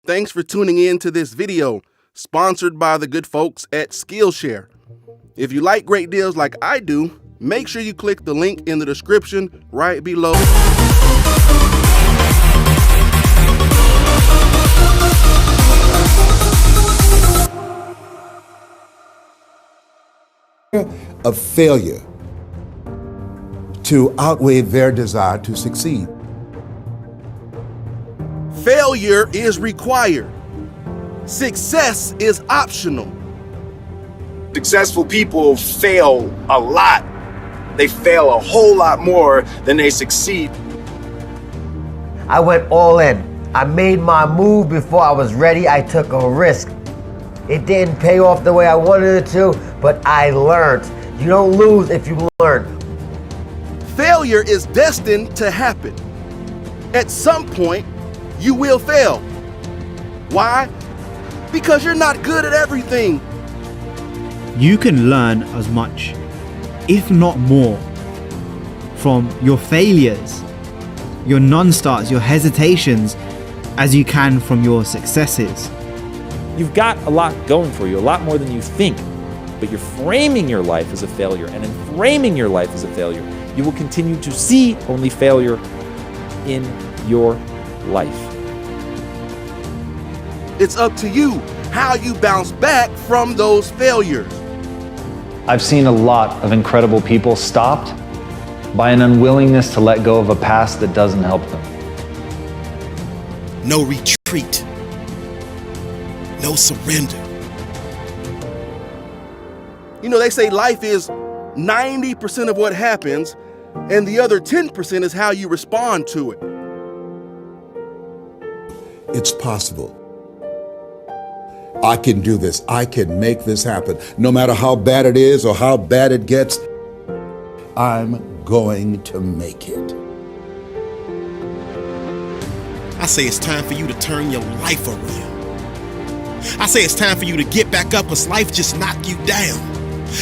Thanks for tuning in to this video, sponsored by the good folks at Skillshare. If you like great deals like I do, make sure you click the link in the description right below. Of failure to outweigh their desire to succeed. Failure is required. Success is optional. Successful people fail a lot. They fail a whole lot more than they succeed. I went all in. I made my move before I was ready. I took a risk. It didn't pay off the way I wanted it to, but I learned. You don't lose if you learn. Failure is destined to happen. At some point, you will fail. Why? Because you're not good at everything. You can learn as much, if not more, from your failures, your non-starts, your hesitations, as you can from your successes. You've got a lot going for you, a lot more than you think, but you're framing your life as a failure, and in framing your life as a failure, you will continue to see only failure in your life. It's up to you how you bounce back from those failures. I've seen a lot of incredible people stopped by an unwillingness to let go of a past that doesn't help them. No retreat. No surrender. You know, they say life is 90% of what happens, and the other 10% is how you respond to it. It's possible. I can do this. I can make this happen. No matter how bad it is or how bad it gets, I'm going to make it. I say it's time for you to turn your life around. I say it's time for you to get back up because life just knocked you down.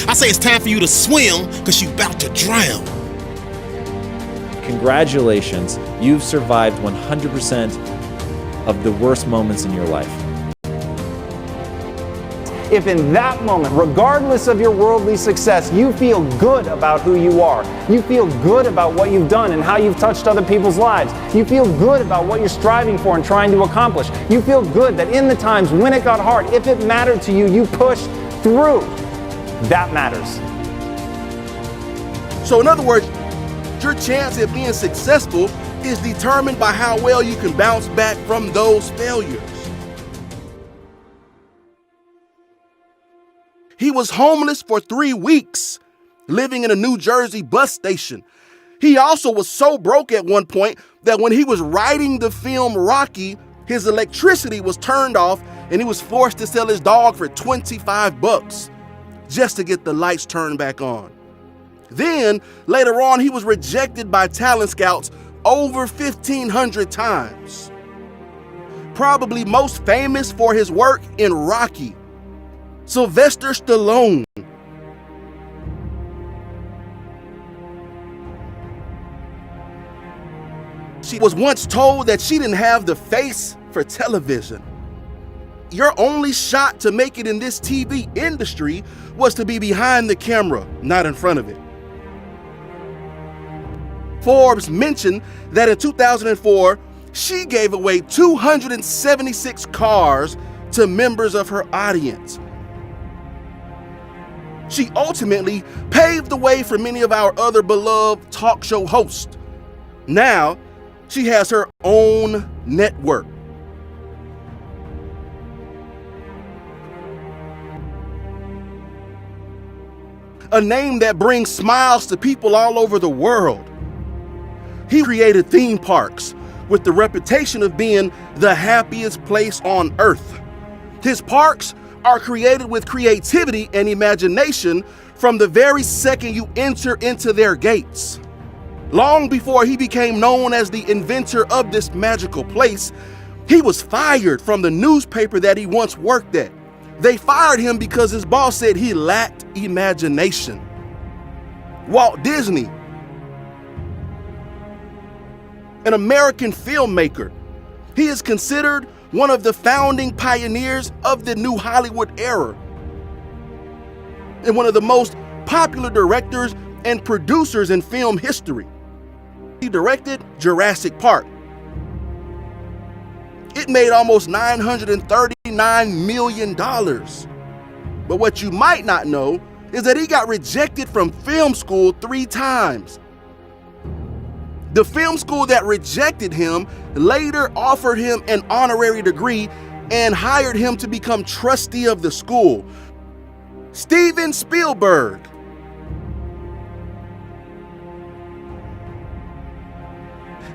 I say it's time for you to swim because you're about to drown. Congratulations, you've survived 100% of the worst moments in your life. If in that moment, regardless of your worldly success, you feel good about who you are, you feel good about what you've done and how you've touched other people's lives, you feel good about what you're striving for and trying to accomplish, you feel good that in the times when it got hard, if it mattered to you, you pushed through. That matters. So in other words, your chance at being successful is determined by how well you can bounce back from those failures. He was homeless for 3 weeks, living in a New Jersey bus station. He also was so broke at one point that when he was writing the film Rocky, his electricity was turned off and he was forced to sell his dog for $25 just to get the lights turned back on. Then, later on, he was rejected by talent scouts over 1,500 times. Probably most famous for his work in Rocky, Sylvester Stallone. She was once told that she didn't have the face for television. Your only shot to make it in this TV industry was to be behind the camera, not in front of it. Forbes mentioned that in 2004, she gave away 276 cars to members of her audience. She ultimately paved the way for many of our other beloved talk show hosts. Now, she has her own network. A name that brings smiles to people all over the world. He created theme parks with the reputation of being the happiest place on earth. His parks are created with creativity and imagination from the very second you enter into their gates. Long before he became known as the inventor of this magical place, he was fired from the newspaper that he once worked at. They fired him because his boss said he lacked imagination. Walt Disney, an American filmmaker, he is considered one of the founding pioneers of the new Hollywood era, and one of the most popular directors and producers in film history. He directed Jurassic Park. It made almost $939 million. But what you might not know is that he got rejected from film school 3 times. The film school that rejected him later offered him an honorary degree and hired him to become trustee of the school. Steven Spielberg.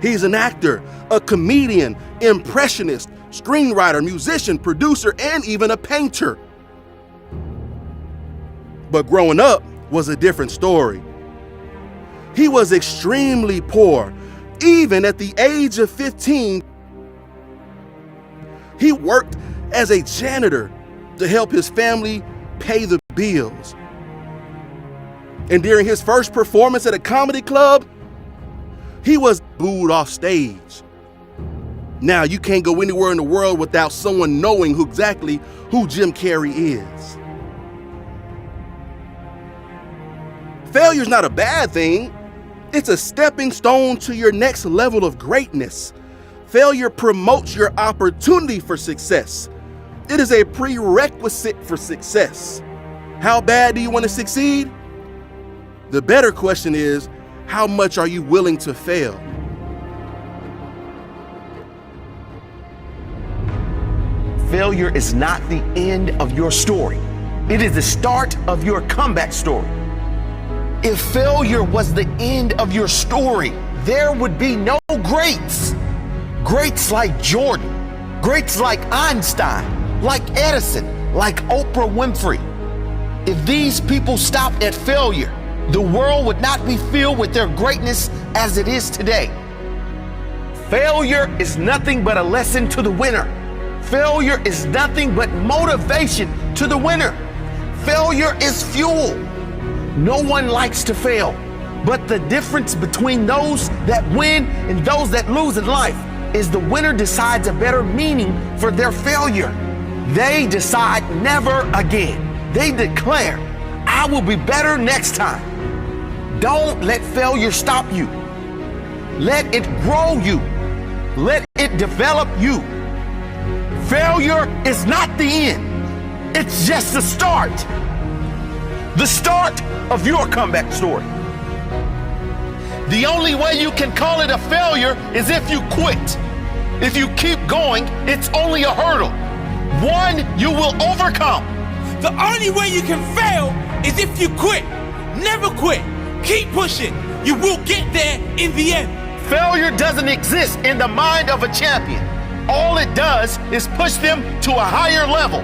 He's an actor, a comedian, impressionist, screenwriter, musician, producer, and even a painter. But growing up was a different story. He was extremely poor. Even at the age of 15, he worked as a janitor to help his family pay the bills. And during his first performance at a comedy club, he was booed off stage. Now, you can't go anywhere in the world without someone knowing exactly who Jim Carrey is. Failure's not a bad thing. It's a stepping stone to your next level of greatness. Failure promotes your opportunity for success. It is a prerequisite for success. How bad do you want to succeed? The better question is, how much are you willing to fail? Failure is not the end of your story. It is the start of your comeback story. If failure was the end of your story, there would be no greats. Greats like Jordan, greats like Einstein, like Edison, like Oprah Winfrey. If these people stopped at failure, the world would not be filled with their greatness as it is today. Failure is nothing but a lesson to the winner. Failure is nothing but motivation to the winner. Failure is fuel. No one likes to fail, but the difference between those that win and those that lose in life is the winner decides a better meaning for their failure. They decide never again. They declare, I will be better next time. Don't let failure stop you. Let it grow you. Let it develop you. Failure is not the end. It's just the start. The start of your comeback story. The only way you can call it a failure is if you quit. If you keep going, it's only a hurdle. One you will overcome. The only way you can fail is if you quit. Never quit. Keep pushing. You will get there in the end. Failure doesn't exist in the mind of a champion. All it does is push them to a higher level.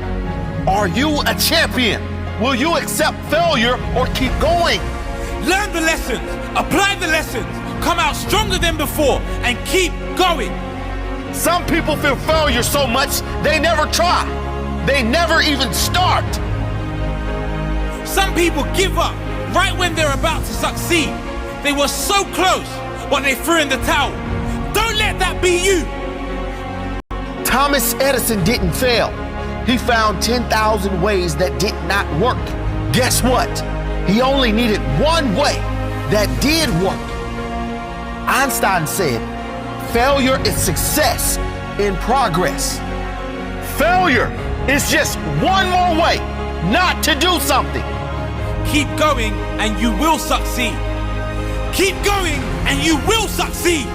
Are you a champion? Will you accept failure or keep going? Learn the lessons, apply the lessons, come out stronger than before, and keep going. Some people fear failure so much they never try. They never even start. Some people give up right when they're about to succeed. They were so close, but they threw in the towel. Don't let that be you. Thomas Edison didn't fail. He found 10,000 ways that did not work. Guess what? He only needed one way that did work. Einstein said, failure is success in progress. Failure is just one more way not to do something. Keep going and you will succeed. Keep going and you will succeed.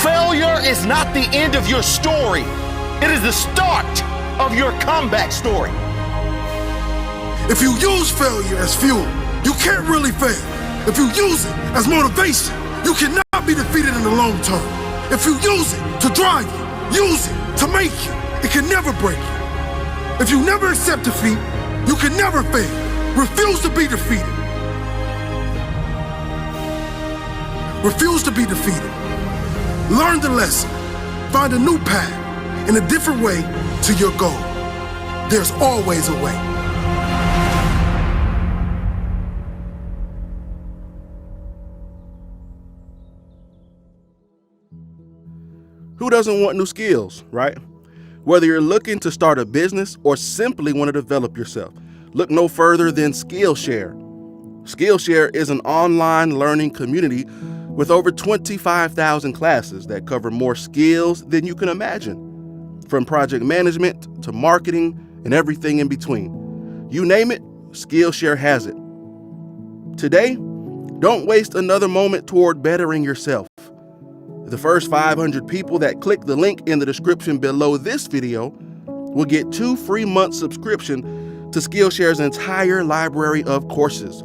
Failure is not the end of your story. It is the start of your comeback story. If you use failure as fuel, you can't really fail. If you use it as motivation, you cannot be defeated in the long term. If you use it to drive you, use it to make you, it can never break you. If you never accept defeat, you can never fail. Refuse to be defeated. Refuse to be defeated. Learn the lesson. Find a new path and a different way to your goal. There's always a way. Who doesn't want new skills, right? Whether you're looking to start a business or simply want to develop yourself, look no further than Skillshare. Skillshare is an online learning community with over 25,000 classes that cover more skills than you can imagine, from project management to marketing and everything in between. You name it, Skillshare has it. Today, don't waste another moment toward bettering yourself. The first 500 people that click the link in the description below this video will get 2 free months subscription to Skillshare's entire library of courses.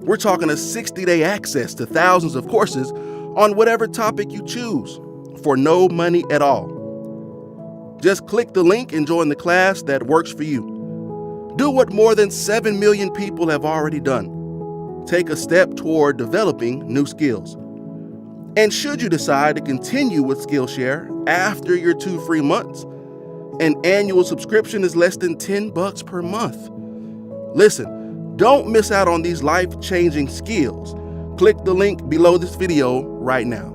We're talking a 60-day access to thousands of courses on whatever topic you choose for no money at all. Just click the link and join the class that works for you. Do what more than 7 million people have already done. Take a step toward developing new skills. And should you decide to continue with Skillshare after your 2 free months, an annual subscription is less than $10 per month. Listen, don't miss out on these life-changing skills. Click the link below this video right now.